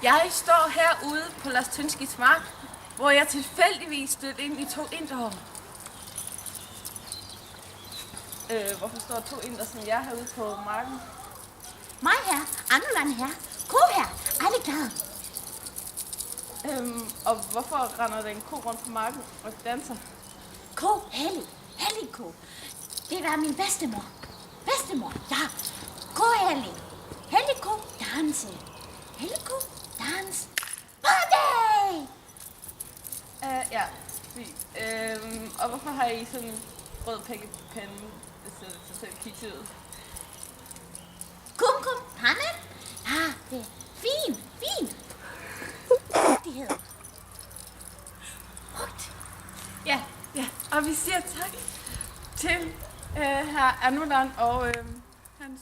Jeg står herude på Lars Tønskis mark, hvor jeg tilfældigvis stødte ind i 2 indere. Hvorfor står 2 indere som jeg herude på marken? Mig her, Anneland her, ko her, alle glade. Og hvorfor render der en ko rundt på marken og danser? Ko, Hellig ko. Det var min bedstemor. Bedstemor, ja. Ko Hellig ko, danse. Hellig ko, dans. Party! Ja, fint. Og hvorfor har I sådan en rød pækkepande, hvis det er selv kigget ud? Kom, Hanne. Ja, det er fint. Det hedder. Frugt. Ja, og vi siger tak til herr Anneland og hans